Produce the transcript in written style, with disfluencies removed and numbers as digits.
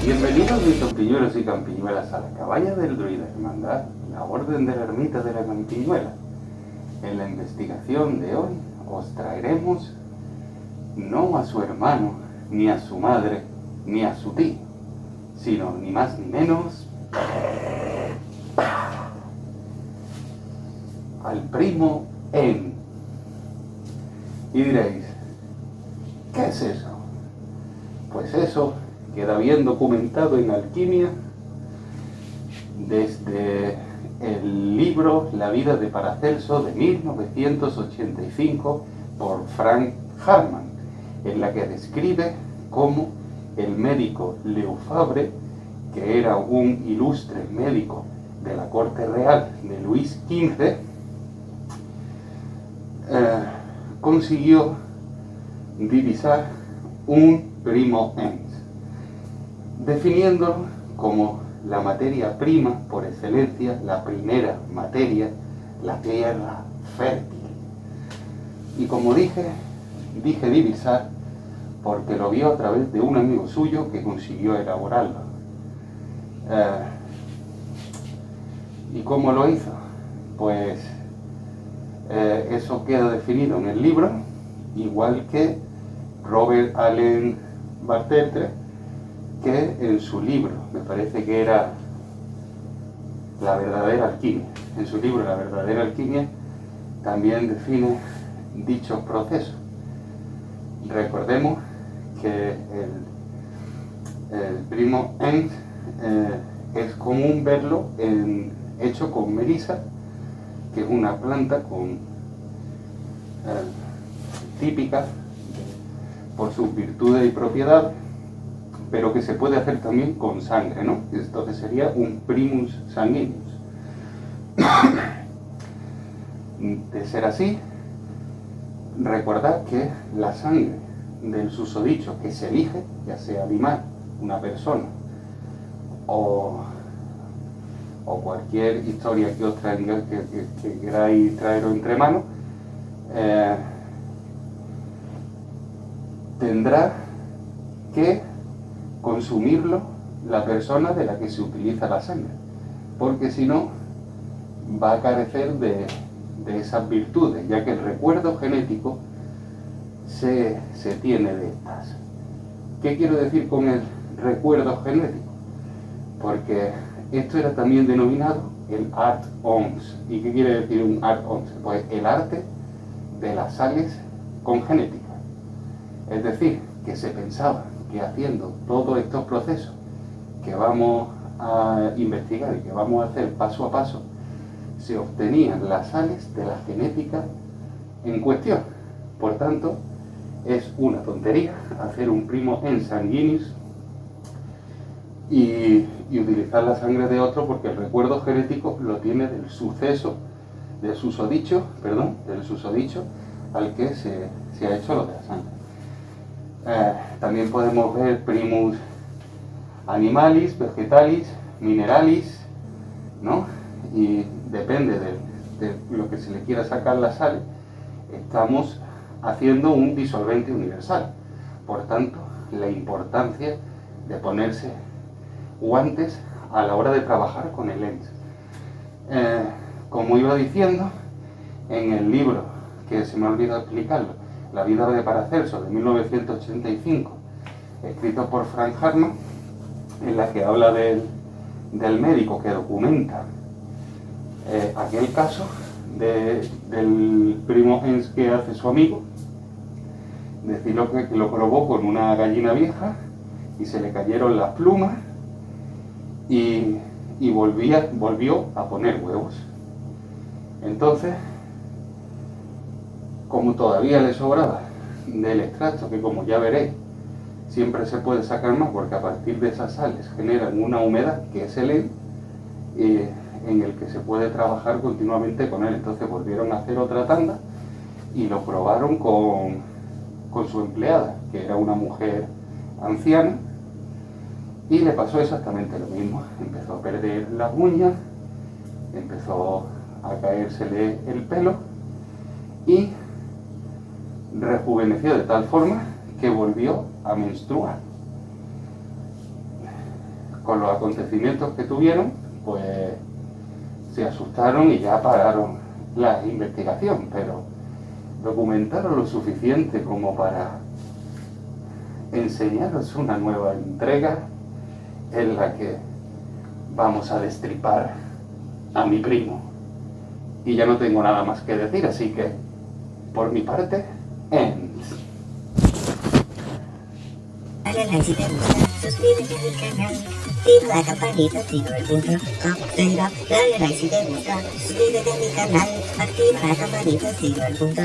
Bienvenidos mis campiñuelos y campiñuelas a la cabaña del druida Hermandad, la orden de la ermita de la Campiñuela. En la investigación de hoy os traeremos no a su hermano, ni a su madre, ni a su tío, sino ni más ni menos al primo En. Y diréis, ¿qué es eso? Pues eso queda bien documentado en alquimia desde el libro La vida de Paracelso de 1985 por Frank Hartmann, en la que describe cómo el médico Lefebvre, que era un ilustre médico de la corte real de Luis XV, consiguió divisar un primo ens, definiéndolo como la materia prima por excelencia, la primera materia, la tierra fértil. Y como dije divisar porque lo vio a través de un amigo suyo que consiguió elaborarlo. ¿Y cómo lo hizo? Pues eso queda definido en el libro, igual que Robert Allen Barteltre, que en su libro, me parece que era La verdadera alquimia, en su libro La verdadera alquimia, también define dichos procesos. Recordemos que el primo ens es común verlo hecho con melisa, que es una planta típica por sus virtudes y propiedades, pero que se puede hacer también con sangre, ¿no? Entonces sería un primus sanguinis. De ser así, recordad que la sangre del susodicho que se elige, ya sea animal, una persona, o cualquier historia que os traiga, que queráis traeros entre manos, tendrá que consumirlo la persona de la que se utiliza la sangre, porque si no va a carecer de esas virtudes, ya que el recuerdo genético se tiene de estas. ¿Qué quiero decir con el recuerdo genético? Porque esto era también denominado el art ons. ¿Y qué quiere decir un art ons? Pues el arte de las sales con genética. Es decir, que se pensaba que haciendo todos estos procesos que vamos a investigar y que vamos a hacer paso a paso, se obtenían las sales de la genética en cuestión. Por tanto, es una tontería hacer un primo ens sanguinis y utilizar la sangre de otro, porque el recuerdo genético lo tiene del susodicho al que se ha hecho lo de la sangre. También podemos ver primus animalis, vegetalis, mineralis, ¿no? Y depende de lo que se le quiera sacar la sal, estamos haciendo un disolvente universal. Por tanto, la importancia de ponerse guantes a la hora de trabajar con el ens. Como iba diciendo, en el libro, que se me ha olvidado explicarlo, La vida de Paracelso, de 1985, escrito por Frank Hartmann, en la que habla del médico que documenta aquel caso del primo ens que hace su amigo, decirlo que lo probó con una gallina vieja y se le cayeron las plumas y volvió a poner huevos. Entonces, como todavía le sobraba del extracto, que como ya veréis, siempre se puede sacar más, porque a partir de esas sales generan una humedad que es el en el que se puede trabajar continuamente con él. Entonces volvieron a hacer otra tanda y lo probaron con su empleada, que era una mujer anciana, y le pasó exactamente lo mismo. Empezó a perder las uñas, empezó a caérsele el pelo y rejuveneció de tal forma que volvió a menstruar. con los acontecimientos que tuvieron, pues se asustaron y ya pararon la investigación, pero documentaron lo suficiente como para enseñaros una nueva entrega en la que vamos a destripar a mi primo. Y ya no tengo nada más que decir, así que, por mi parte, ends. Dale like si te gusta, suscríbete a mi canal, activa la campanita, activa el punto, dale like si te gusta, suscríbete a mi canal, activa la campanita, activa el punto,